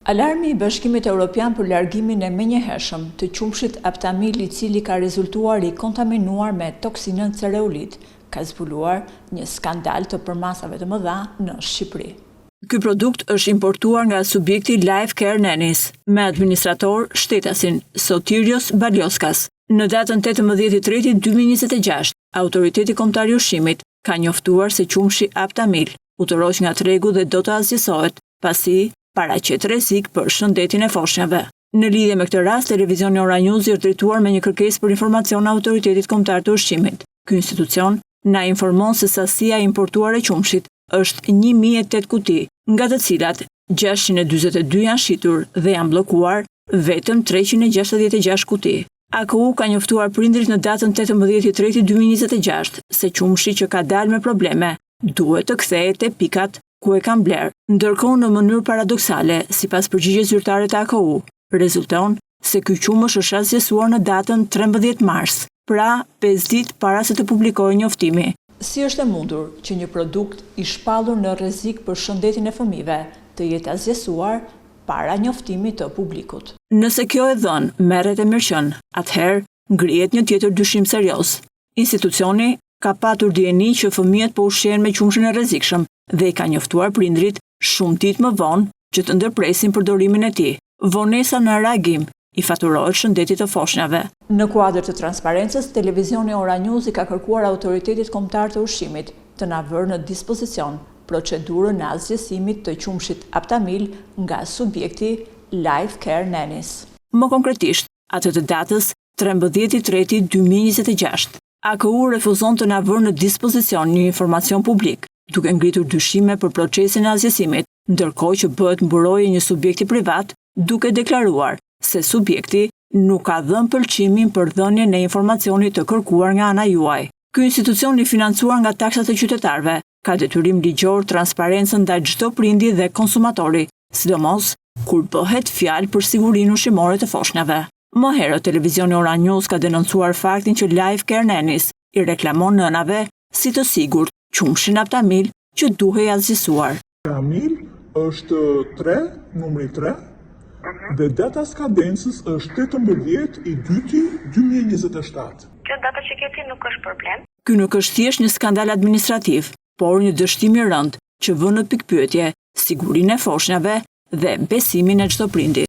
Alarmi i Bashkimit Evropian për largimin e menjëhershëm të qumshit Aptamil, i cili ka rezultuar i kontaminuar me toksinën cereolit, ka zbuluar një skandal të përmasave të mëdha në Shqipëri. Ky produkt është importuar nga subjekti Life Care Nannies me administrator shtetasin Sotirios Balioskas. Në datën 18/3/2026, Autoriteti Kombëtar i Ushqimit ka njoftuar se qumshi Aptamil u tërhoq nga tregu dhe do të asgjësohet, pasi paraqet rrezik për shëndetin e foshnjave. Në lidhje me këtë rast, televizioni Ora News i është drejtuar me një kërkesë për informacion në Autoritetit Kombëtar të Ushqimit. Ky institucion na informon se sasia e importuar e qumshit është 1008 kuti, nga të cilat 642 janë shitur dhe janë bllokuar vetëm 366 kuti. AKU ka njoftuar prindërit në datën 18/3/2026 se qumshi që ka dalë me probleme duhet të kthehet te pikat ku e kanë bler. Ndërkohë, në mënyrë paradoksale, sipas përgjigjes zyrtare të AKU, rezulton se ky qumësh është asgjësuar në datën 13 mars, pra 5 ditë para se të publikojë njoftimi. Si është e mundur që një produkt i shpallur në rrezik për shëndetin e fëmijëve të jetë asgjësuar para njoftimit të publikut? Nëse kjo e dhënë merret e mirëqen, atëherë ngrihet një tjetër dyshim serioz. Institucioni ka patur dijeni që fëmijët po ushqehen me qumshin e rrezikshëm dhe i ka njoftuar prindrit shumë ditë më vonë që të ndërpresin përdorimin e tij. Vonesa në reagim i faturohet shëndetit të foshnjave. Në kuadër të transparencës, televizioni Ora News i ka kërkuar Autoritetit Kombëtar të Ushqimit të na vërë në dispozicion procedurën e asgjësimit të qumshit Aptamil nga subjekti Life Care Nannies. Më konkretisht, atë të datës 13/3/2026, AKU refuzon të na vërë në dispozicion një informacion publik, duke ngritur dyshime për procesin e asgjësimit, ndërkohë që bëhet mburojë një subjekti privat, duke deklaruar se subjekti nuk ka dhënë pëlqimin për dhënien e informacionit të kërkuar nga ana juaj. Ky institucion i financuar nga taksat e qytetarëve ka detyrim ligjor transparencën ndaj çdo prindi dhe konsumatori, sidomos kur bëhet fjalë për sigurinë ushqimore të foshnjave. Më herët, televizioni Ora News ka denoncuar faktin që Life Care Nannies i reklamon nënave si të sigurt qumshin Aptamil që duhej asgjësuar. Aptamil është 3, numri 3, dhe data skadencës është 18/2/2027. Kjo data që keti nuk është problem. Ky nuk është thjesht një skandal administrativ, por një dështim i rënd që vën në pikpyetje sigurinë e foshnjave dhe besimin e çdo prindi.